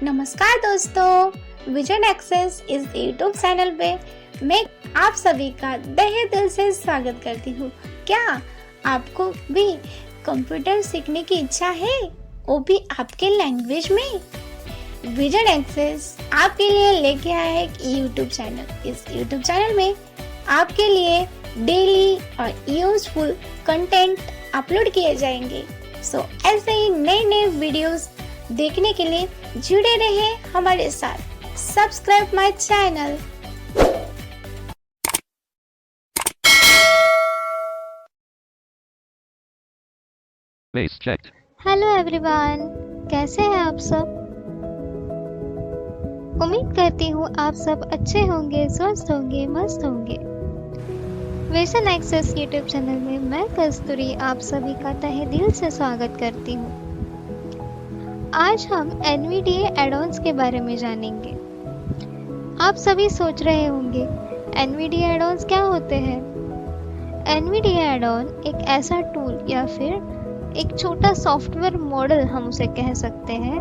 नमस्कार दोस्तों, vision access इस यूट्यूब चैनल पे मैं आप सभी का तहे दिल से स्वागत करती हूँ। क्या आपको भी कंप्यूटर सीखने की इच्छा है, वो भी आपके लैंग्वेज में? विजन एक्सेस आपके लिए लेके आया है एक यूट्यूब चैनल। इस यूट्यूब चैनल में आपके लिए डेली और यूजफुल कंटेंट अपलोड किए जाएंगे। सो ऐसे ही नए नए वीडियोस देखने के लिए जुड़े रहे हमारे साथ। Subscribe my channel. Base checked. Hello everyone, कैसे हैं आप सब? उम्मीद करती हूँ आप सब अच्छे होंगे, स्वस्थ होंगे, मस्त होंगे। विजन एक्सेस यूट्यूब चैनल में मैं कस्तूरी आप सभी का तहे दिल से स्वागत करती हूँ। आज हम NVDA एड-ऑन्स के बारे में जानेंगे। आप सभी सोच रहे होंगे NVDA एड-ऑन्स क्या होते हैं? NVDA एड-ऑन एक ऐसा टूल या फिर एक छोटा सॉफ्टवेयर मॉडल हम उसे कह सकते हैं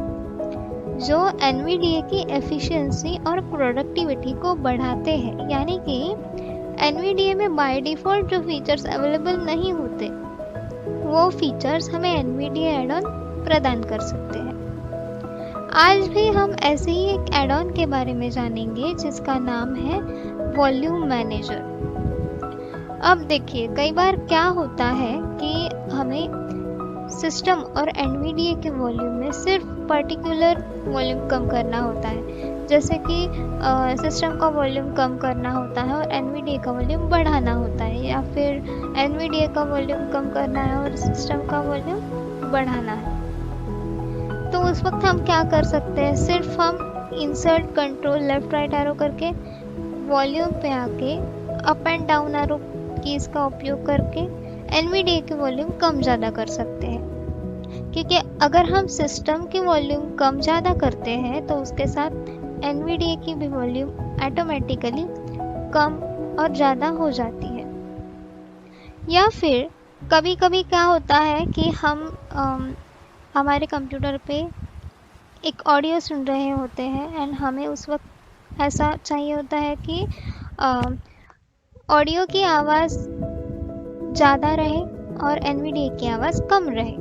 जो NVDA की एफिशिएंसी और प्रोडक्टिविटी को बढ़ाते हैं। यानी कि NVDA में बाय डिफ़ॉल्ट जो फीचर्स अवेलेबल नहीं होते वो फीचर्स हमें NVDA एड-ऑन प्रदान कर सकते हैं। आज भी हम ऐसे ही एक एड-ऑन के बारे में जानेंगे जिसका नाम है वॉल्यूम मैनेजर। अब देखिए, कई बार क्या होता है कि हमें सिस्टम और NVDA के वॉल्यूम में सिर्फ पर्टिकुलर वॉल्यूम कम करना होता है, जैसे कि सिस्टम का वॉल्यूम कम करना होता है और NVDA का वॉल्यूम बढ़ाना होता है, या फिर NVDA का वॉल्यूम कम करना है और सिस्टम का वॉल्यूम बढ़ाना है। तो उस वक्त हम क्या कर सकते हैं? सिर्फ हम insert control left right arrow करके वॉल्यूम पे आके up and down arrow keys का उपयोग करके NVDA की वॉल्यूम कम ज़्यादा कर सकते हैं। क्योंकि अगर हम सिस्टम की वॉल्यूम कम ज़्यादा करते हैं तो उसके साथ NVDA की भी वॉल्यूम ऑटोमेटिकली कम और ज़्यादा हो जाती है। या फिर कभी कभी क्या होता है कि हम हमारे कंप्यूटर पे एक ऑडियो सुन रहे होते हैं एंड हमें उस वक्त ऐसा चाहिए होता है कि ऑडियो की आवाज़ ज़्यादा रहे और NVDA की आवाज़ कम रहे।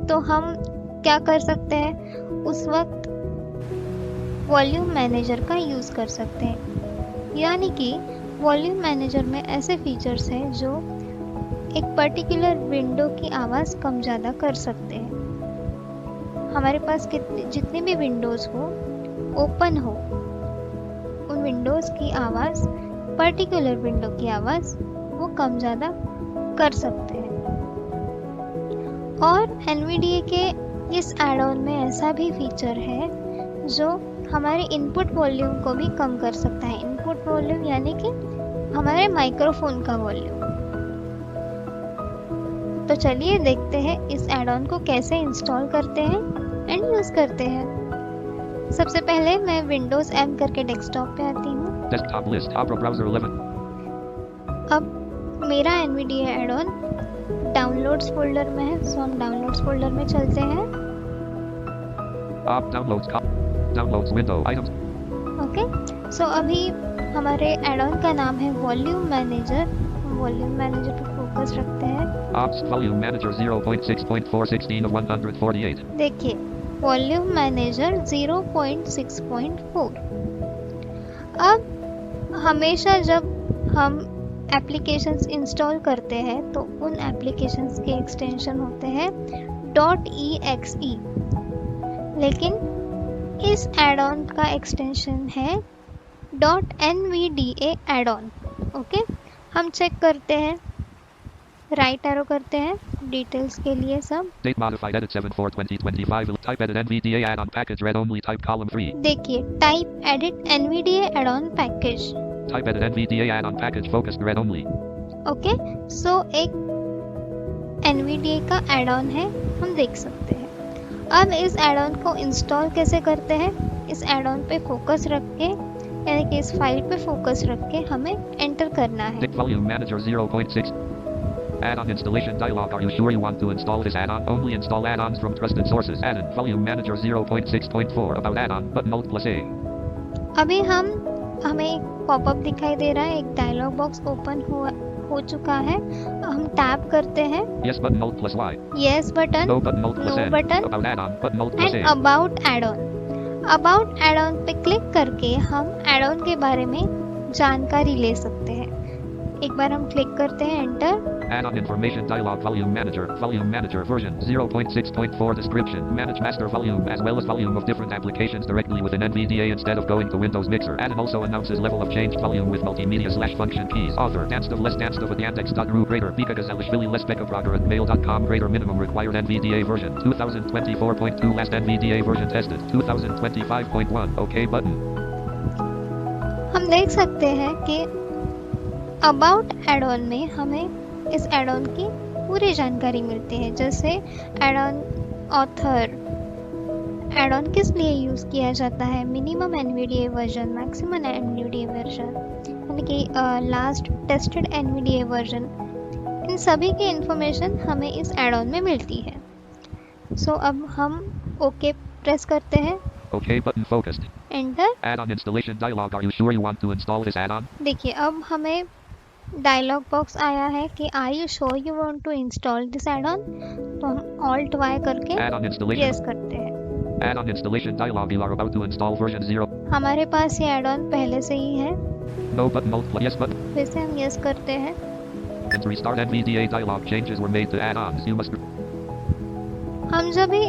तो हम क्या कर सकते हैं? उस वक्त वॉल्यूम मैनेजर का यूज़ कर सकते हैं। यानी कि वॉल्यूम मैनेजर में ऐसे फीचर्स हैं जो एक पर्टिकुलर विंडो की आवाज़ कम ज़्यादा कर सकते हैं। हमारे पास जितनी भी विंडोज़ हो, ओपन हो, उन विंडोज़ की आवाज़, पर्टिकुलर विंडो की आवाज़ वो कम ज़्यादा कर सकते हैं। और NVDA के इस एड-ऑन में ऐसा भी फीचर है जो हमारे इनपुट वॉल्यूम को भी कम कर सकता है। इनपुट वॉल्यूम यानी कि हमारे माइक्रोफोन का वॉल्यूम। तो चलिए देखते हैं इस एड-ऑन को कैसे इंस्टॉल करते हैं एंड यूज़ करते हैं। सबसे पहले मैं विंडोज़ M करके डेस्कटॉप पे आती हूँ। Desktop list. Opera browser 11. अब मेरा NVDA एड-ऑन डाउनलोड्स फोल्डर में है, सो हम डाउनलोड्स फोल्डर में चलते हैं। Op downloads. Downloads window items. Okay, so अभी हमारे एड-ऑन का नाम है वॉल्यूम मैनेजर। वॉल्यूम मैनेजर पे फोकस रखते हैं। Ops volume manager 0.6.416 of 148. देखिए, वॉल्यूम मैनेजर 0.6.4। अब हमेशा जब हम एप्लीकेशंस इंस्टॉल करते हैं तो उन एप्लीकेशंस के एक्सटेंशन होते हैं .exe, लेकिन इस एड-ऑन का एक्सटेंशन है .nvda एड-ऑन। ओके, हम चेक करते हैं, राइट एरो करते हैं डिटेल्स के लिए सब। Date modified edit 7/4/2025. Type edit NVDA add-on package read only. Type column 3. देखिए, type edit NVDA add on package. Type edit NVDA add-on package focused read only. Okay, so एक NVDA का add-on है, हम देख सकते हैं। अब इस एड-ऑन को इंस्टॉल कैसे करते हैं? इस एड-ऑन पे फोकस रख के, यानी कि इस फाइल पे फोकस रख के हमें एंटर करना है। Volume manager 0.6. Add-on installation dialog. Are you sure you want to install this add-on? Only install add-ons from trusted sources. Add-on Volume Manager 0.6.4 About add-on button Alt plus A. अभी हमें एक popup दिखाई दे रहा है, एक dialogue box open हो चुका है। हम टैप करते हैं Yes button Alt plus Y. Yes button, No button Alt plus no N. Button About add-on button Alt plus and A. About add on. About add on पे क्लिक करके हम एड-ऑन के बारे में जानकारी ले सकते हैं। एक बार हम क्लिक करते हैं enter. Add-on information dialog. Volume Manager version 0.6.4 description. Manage master volume as well as volume of different applications directly within NVDA instead of going to Windows Mixer. Add-on also announces level of changed volume with multimedia/function keys. Author Danstov less Danstov at Yandex.ru greater Bika Gazalishvili less Bekabrager at mail.com greater minimum required NVDA version 2024.2 last NVDA version tested 2025.1 OK button. हम देख सकते हैं कि about add-on में हमें इस add-on की पूरी जानकारी मिलती है, जैसे एड-ऑन ऑथर, एड-ऑन किस लिए यूज़ किया जाता है, minimum NVDA version, maximum NVDA version, यानी कि लास्ट टेस्टेड एनवीडीए वर्जन, इन सभी की इंफॉर्मेशन हमें इस एड-ऑन में मिलती है। सो अब हम ओके प्रेस करते हैं, OK button focused. Enter. Add-on installation dialog. Are you sure you want to install this add-on? देखिए अब हमें डायलॉग बॉक्स आया है कि are you sure you want to install this add on, तो हम ऑल्ट वाई करके Add-on installation. यस करते हैं। Add-on installation dialog. You are about to install version 0. हमारे पास ये एड-ऑन पहले से ही है, No button Alt plus Yes button. फिर से हम यस करते हैं। And to restart NVDA dialog. Changes were made to add-ons. You must. हम जब भी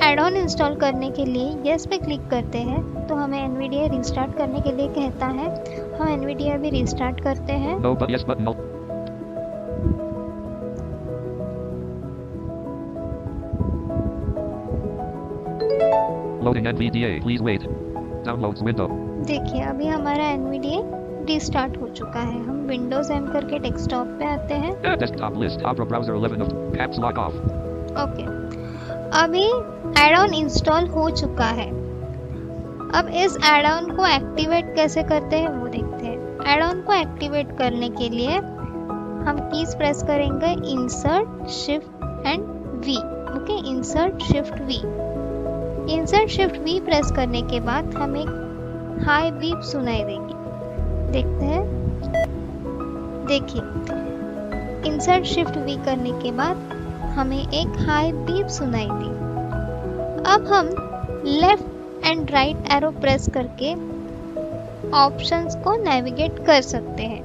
एड-ऑन इंस्टॉल करने के लिए यस पे क्लिक करते हैं तो हमें एनवीडिया रिस्टार्ट करने के लिए कहता है। हम एनवीडिया भी रिस्टार्ट करते हैं। No but Yes button Alt. Loading NVDA. Please wait. Downloads window. देखिए अभी हमारा एनवीडिया रिस्टार्ट हो चुका है। हम विंडोज एम करके डेस्कटॉप पे आते हैं। Desktop list. Opera browser 11 of caps lock off. Okay, अभी एड-ऑन इंस्टॉल हो चुका है। अब इस एड-ऑन को एक्टिवेट कैसे करते हैं वो देखते हैं। एड-ऑन को एक्टिवेट करने के लिए हम कीज प्रेस करेंगे insert shift and V. Okay, insert shift V. Insert shift V press करने के बाद हमें हाई बीप सुनाई देगी। देखते हैं, देखिए इंसर्ट शिफ्ट वी करने के बाद हमें एक हाई बीप सुनाई दी। अब हम left and right arrow press करके ऑप्शंस को नेविगेट कर सकते हैं।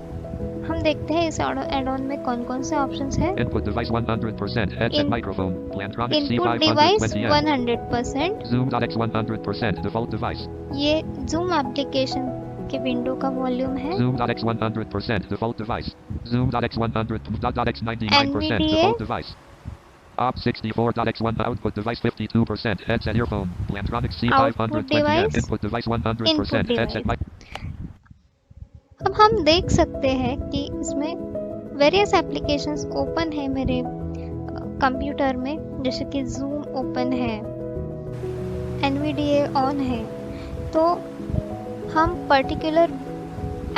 हम देखते हैं इस एड-ऑन में कौन कौन से ऑप्शंस हैं। Input device 100%. Headset microphone. Plantronics input device C520M. 100%। Zoom.x 100%. Default device. ये जूम एप्लीकेशन के विंडो का वॉल्यूम है। Zoom.x 100%. Default device. Zoom.x 100.x 99%. NVDA. Default device. Op 64.x1 output device 52%. Headset earphone. Plantronics Output C520M. device. Input device 100%. Input Headset device. अब हम देख सकते हैं कि इसमें वेरियस एप्लीकेशंस ओपन है मेरे कंप्यूटर में, जैसे कि जूम ओपन है, एनवीडीए ऑन है। तो हम पर्टिकुलर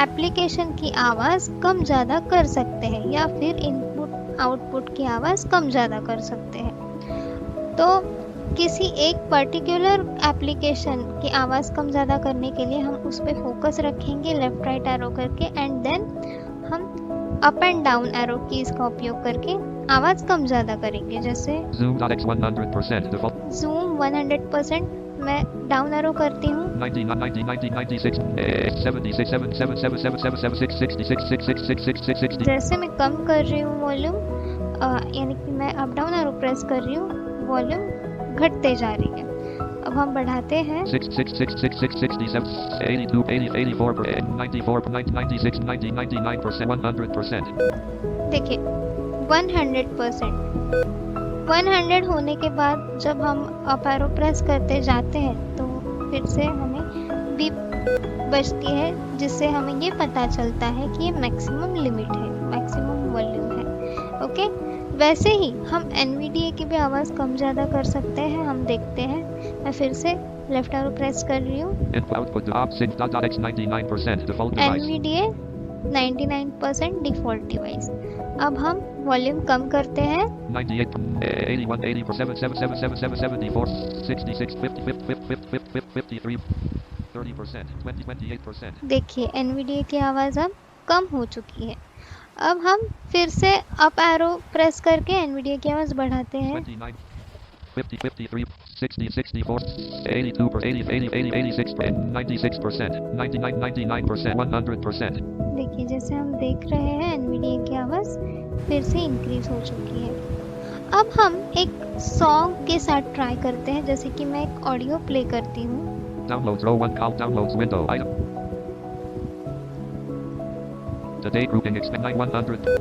एप्लीकेशन की आवाज़ कम ज़्यादा कर सकते हैं या फिर इनपुट आउटपुट की आवाज़ कम ज़्यादा कर सकते हैं। तो किसी एक पर्टिकुलर एप्लीकेशन की आवाज़ कम ज़्यादा करने के लिए हम उस पर फोकस रखेंगे लेफ्ट राइट एरो करके, एंड देन हम up and down arrow keys का उपयोग करके आवाज़ कम ज़्यादा करेंगे। जैसे Zoom.x 100%. Default. जूम 100%, मैं डाउन एरो करती हूँ। 90, 90, 90, 96, 76, 77, 77, 77, 66, 66, 66, 60. जैसे मैं कम कर रही हूँ वॉल्यूम, यानी कि मैं अप डाउन एरो प्रेस कर रही हूँ, वॉल्यूम घटते जा रही है। अब हम बढ़ाते हैं। 6, 6, 6, 6, 6, 67, 82, 80, 84, 94, 96, 90, 99%, 100%. देखिए 100%। 100 होने के बाद जब हम अप एरो प्रेस करते जाते हैं तो फिर से हमें बीप बजती है, जिससे हमें ये पता चलता है कि ये मैक्सिमम लिमिट है, मैक्सिमम वॉल्यूम है। ओके, वैसे ही हम एनवीडीए की भी आवाज़ कम ज़्यादा कर सकते हैं। हम देखते हैं, मैं फिर से लेफ्ट एरो प्रेस कर रही हूँ। Input output op sync.x 99% default device. NVDA 99% default device. अब हम वॉल्यूम कम करते हैं 98, 81, 80%, 77, 74, 66, 50, 53, 30%, 28%. देखिए एनवीडीए की आवाज़ अब कम हो चुकी है। अब हम फिर से अप एरो प्रेस करके एनवीडीए की आवाज़ बढ़ाते हैं 29, 50, 53, 60, 64, 82, 80, 80, 86, 96%, 99, 99%, 100%. देखिए जैसे हम देख रहे हैं एनवीडीए की आवाज़ फिर से इंक्रीज हो चुकी है। अब हम एक सॉन्ग के साथ ट्राई करते हैं, जैसे कि मैं एक ऑडियो प्ले करती हूँ। Downloads row 1 call downloads window item. Today grouping expand 9100.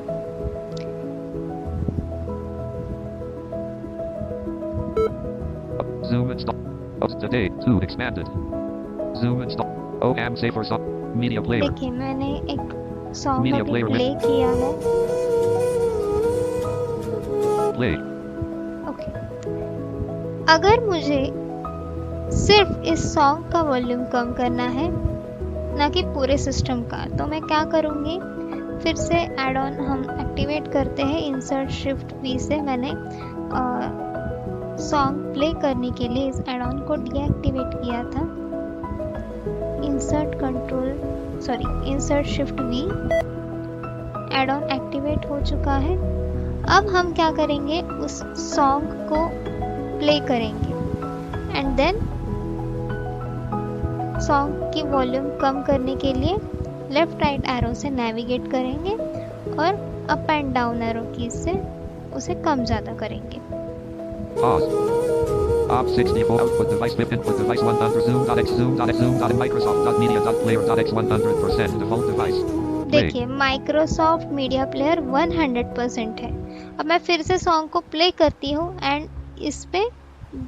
Zoom install. Today 2 expanded. Zoom install. OAM safer song. Media player. देखिए मैंने एक सॉन्ग Media अभी player प्ले किया है। Play. ओके, अगर मुझे सिर्फ इस सॉन्ग का वॉल्यूम कम करना है, ना कि पूरे सिस्टम का, तो मैं क्या करूँगी, फिर से एड ऑन हम एक्टिवेट करते हैं। इंसर्ट शिफ्ट वी से मैंने सॉन्ग प्ले करने के लिए इस एड ऑन को डीएक्टिवेट किया था। Insert shift V, add on activate हो चुका है। अब हम क्या करेंगे, उस सॉन्ग को प्ले करेंगे एंड देन सॉन्ग की वॉल्यूम कम करने के लिए लेफ्ट राइट एरो से नेविगेट करेंगे और अप एंड डाउन एरो की से उसे कम ज़्यादा करेंगे। Pause. Op 64 output device with input device 100 zoom.x zoom.x Microsoft.media.player.x 100% default device. देखिए माइक्रोसॉफ्ट मीडिया प्लेयर 100% है। अब मैं फिर से सॉन्ग को प्ले करती हूँ एंड इस पे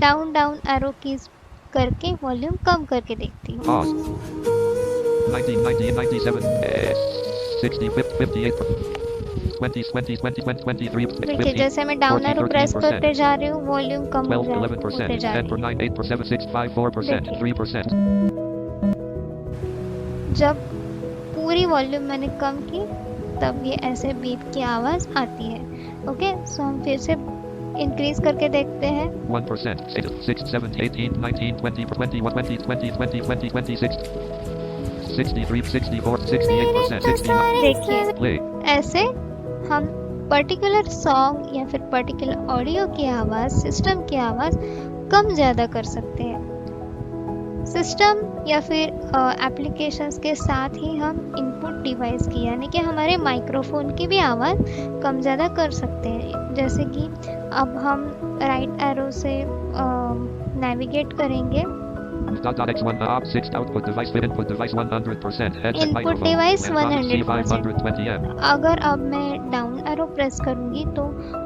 डाउन डाउन एरो कीज करके वॉल्यूम कम करके देखती हूँ। Pause. 19, 90, 97, 60, 58, 20, 20, 20, 23, देखिए जैसे मैं डाउन एरो प्रेस करते जा रही हूँ वॉल्यूम कम 12, होते 11%, जा 10, रही है। 9, 8%, 7, 6, 5, 4%, 3%. जब पूरी वॉल्यूम मैंने कम की तब ये ऐसे बीप की आवाज़ आती है। ओके, सो हम फिर से इंक्रीज करके देखते हैं। 1%, 6, 7, 18, 19, 20, 21, 20, 20, 20, 20, 26, 63, 64, 68%, 69. देखिए Play. ऐसे हम पर्टिकुलर सॉन्ग या फिर पर्टिकुलर ऑडियो की आवाज़, सिस्टम की आवाज़ कम ज़्यादा कर सकते हैं। सिस्टम या फिर एप्लीकेशंस के साथ ही हम इनपुट डिवाइस की यानी कि हमारे माइक्रोफोन की भी आवाज़ कम ज़्यादा कर सकते हैं। जैसे कि अब हम राइट एरो से नेविगेट करेंगे। X1 op 6 output device with input device 100% headset Input microphone device and Odyssey 100%. 520M. अगर अब मैं डाउन एरो प्रेस करूँगी तो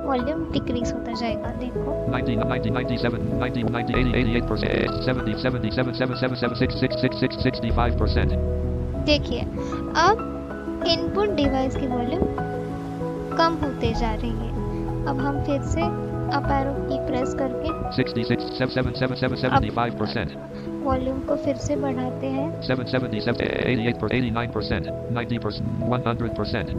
वॉल्यूम डिक्रीज होता जाएगा। देखो 90, 90, 97, 90, 90, 80, 88%, 70, 77, 77, 76, 66, 65%. देखिए अब इनपुट डिवाइस की वॉल्यूम कम होते जा रही है। अब हम फिर से अप एरो की प्रेस करके 66, 77, 75%. वॉल्यूम को फिर से बढ़ाते हैं। 777, 88%, 89%, 90%, 100%.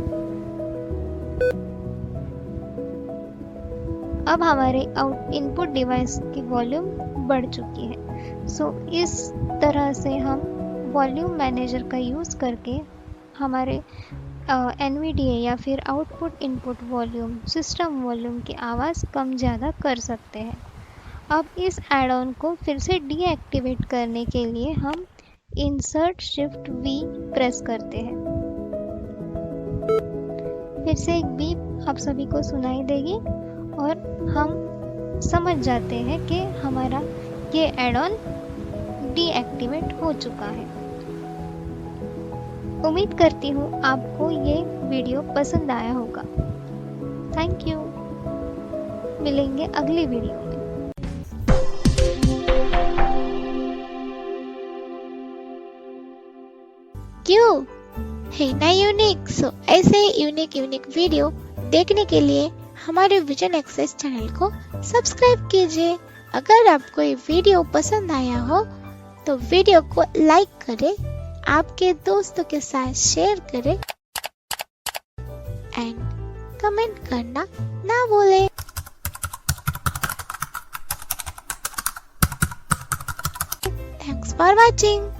अब हमारे आउट इनपुट डिवाइस की वॉल्यूम बढ़ चुकी है। सो इस तरह से हम वॉल्यूम मैनेजर का यूज़ करके हमारे NVDA या फिर output input volume, system volume की आवाज़ कम ज़्यादा कर सकते हैं। अब इस एड ऑन को फिर से डीएक्टिवेट करने के लिए हम इंसर्ट शिफ्ट वी प्रेस करते हैं। फिर से एक बीप आप सभी को सुनाई देगी और हम समझ जाते हैं कि हमारा ये एड ऑन डीएक्टिवेट हो चुका है। उम्मीद करती हूँ आपको ये वीडियो पसंद आया होगा। थैंक यू, मिलेंगे अगली वीडियो में। क्यों है ना यूनिक? सो ऐसे ही यूनिक वीडियो देखने के लिए हमारे विजन एक्सेस चैनल को सब्सक्राइब कीजिए। अगर आपको ये वीडियो पसंद आया हो तो वीडियो को लाइक करें, आपके दोस्तों के साथ शेयर करें एंड कमेंट करना ना भूलें। Thanks for watching.